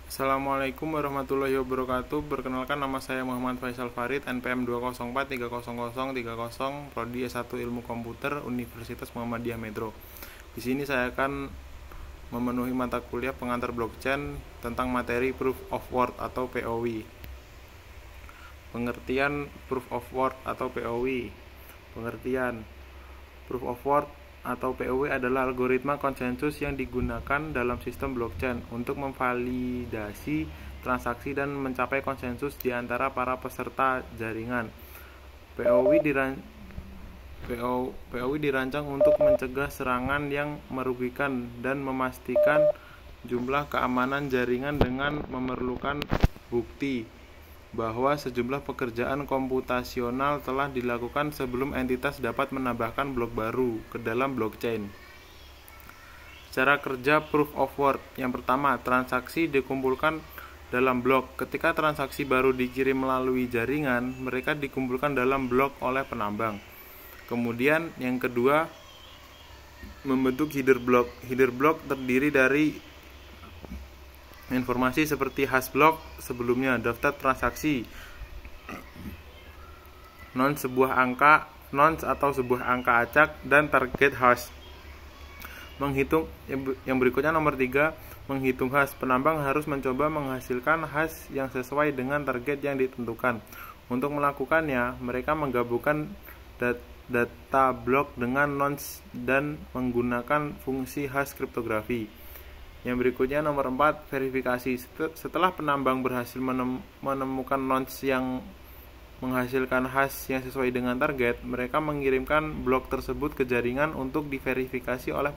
Assalamualaikum warahmatullahi wabarakatuh. Perkenalkan, nama saya Muhammad Faisal Farid, NPM 204300330, Prodi S1 Ilmu Komputer, Universitas Muhammadiyah Metro. Di sini saya akan memenuhi mata kuliah pengantar blockchain tentang materi Proof of Work atau POW. Pengertian Proof of Work atau POW. Pengertian Proof of Work atau POW adalah algoritma konsensus yang digunakan dalam sistem blockchain untuk memvalidasi transaksi dan mencapai konsensus di antara para peserta jaringan. POW dirancang untuk mencegah serangan yang merugikan dan memastikan jumlah keamanan jaringan dengan memerlukan bukti bahwa sejumlah pekerjaan komputasional telah dilakukan sebelum entitas dapat menambahkan blok baru ke dalam blockchain. Cara kerja Proof of Work. Yang pertama, transaksi dikumpulkan dalam blok. Ketika transaksi baru dikirim melalui jaringan, mereka dikumpulkan dalam blok oleh penambang. Kemudian yang kedua, membentuk header block. Header block terdiri dari informasi seperti hash block sebelumnya, daftar transaksi, nonce atau sebuah angka acak, dan target hash. Menghitung yang berikutnya nomor 3, menghitung hash. Penambang harus mencoba menghasilkan hash yang sesuai dengan target yang ditentukan. Untuk melakukannya, mereka menggabungkan data blok dengan nonce dan menggunakan fungsi hash kriptografi. Yang berikutnya nomor 4, verifikasi. Setelah penambang berhasil menemukan nonce yang menghasilkan hash yang sesuai dengan target, mereka mengirimkan blok tersebut ke jaringan untuk diverifikasi oleh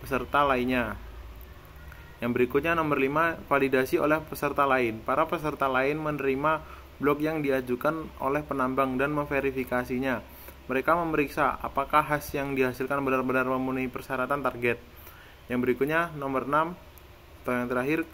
peserta lainnya. Yang berikutnya nomor 5, validasi oleh peserta lain. Para peserta lain menerima blok yang diajukan oleh penambang dan memverifikasinya. Mereka memeriksa apakah hash yang dihasilkan benar-benar memenuhi persyaratan target. Yang berikutnya nomor 6 atau yang terakhir,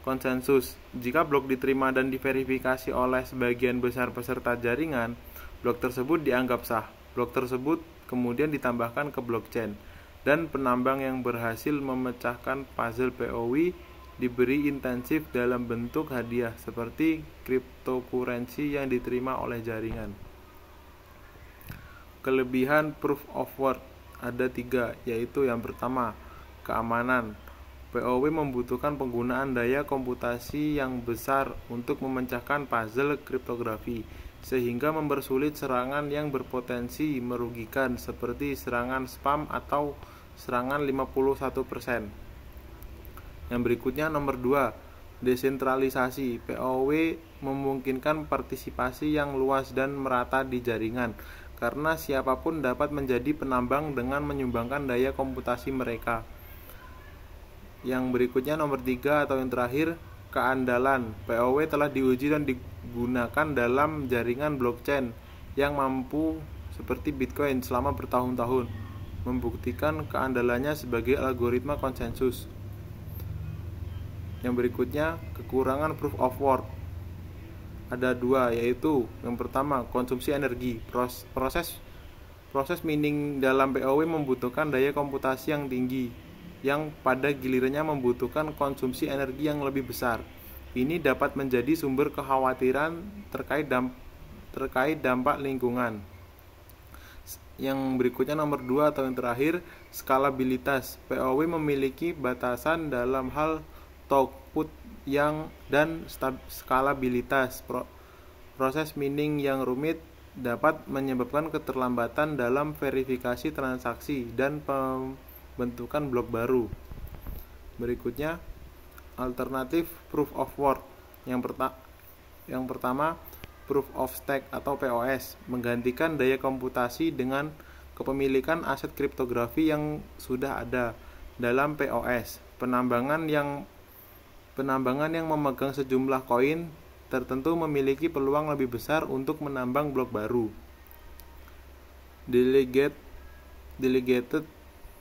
konsensus. Jika blok diterima dan diverifikasi oleh sebagian besar peserta jaringan, blok tersebut dianggap sah. Blok tersebut kemudian ditambahkan ke blockchain, dan penambang yang berhasil memecahkan puzzle POW diberi intensif dalam bentuk hadiah seperti cryptocurrency yang diterima oleh jaringan. Kelebihan Proof of Work ada 3, yaitu yang pertama, keamanan. POW membutuhkan penggunaan daya komputasi yang besar untuk memecahkan puzzle kriptografi, sehingga mempersulit serangan yang berpotensi merugikan seperti serangan spam atau serangan 51%. Yang berikutnya nomor 2, desentralisasi. POW memungkinkan partisipasi yang luas dan merata di jaringan, karena siapapun dapat menjadi penambang dengan menyumbangkan daya komputasi mereka. Yang berikutnya nomor 3 atau yang terakhir, keandalan. POW telah diuji dan digunakan dalam jaringan blockchain yang mampu seperti Bitcoin selama bertahun-tahun, membuktikan keandalannya sebagai algoritma konsensus. Yang berikutnya, kekurangan Proof of Work ada 2, yaitu yang pertama, konsumsi energi. Proses mining dalam POW membutuhkan daya komputasi yang tinggi, yang pada gilirannya membutuhkan konsumsi energi yang lebih besar. Ini dapat menjadi sumber kekhawatiran terkait dampak lingkungan. Yang berikutnya nomor 2 atau yang terakhir, skalabilitas. POW memiliki batasan dalam hal throughput dan skalabilitas. Proses mining yang rumit dapat menyebabkan keterlambatan dalam verifikasi transaksi dan bentukan blok baru. Berikutnya, alternatif Proof of Work. Yang pertama, Proof of Stake atau POS, menggantikan daya komputasi dengan kepemilikan aset kriptografi yang sudah ada dalam POS. Penambangan yang memegang sejumlah koin tertentu memiliki peluang lebih besar untuk menambang blok baru. Delegated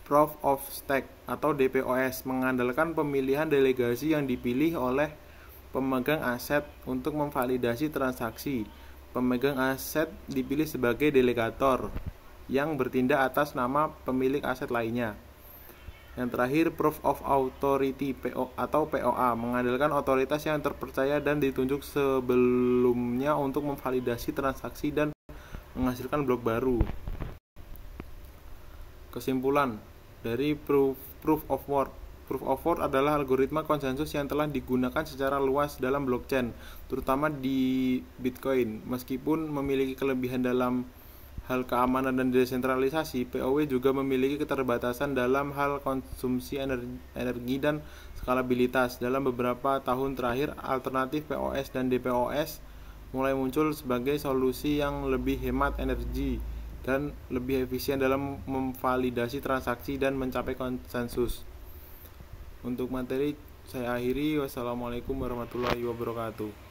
Proof of Stake atau DPoS, mengandalkan pemilihan delegasi yang dipilih oleh pemegang aset untuk memvalidasi transaksi. Pemegang aset dipilih sebagai delegator yang bertindak atas nama pemilik aset lainnya. Yang terakhir, Proof of Authority atau POA, mengandalkan otoritas yang terpercaya dan ditunjuk sebelumnya untuk memvalidasi transaksi dan menghasilkan blok baru. Kesimpulan dari Proof of Work. Proof of Work adalah algoritma konsensus yang telah digunakan secara luas dalam blockchain, terutama di Bitcoin. Meskipun memiliki kelebihan dalam hal keamanan dan desentralisasi, POW juga memiliki keterbatasan dalam hal konsumsi energi dan skalabilitas. Dalam beberapa tahun terakhir, alternatif POS dan DPoS mulai muncul sebagai solusi yang lebih hemat energi dan lebih efisien dalam memvalidasi transaksi dan mencapai konsensus. Untuk materi saya akhiri. Wassalamualaikum warahmatullahi wabarakatuh.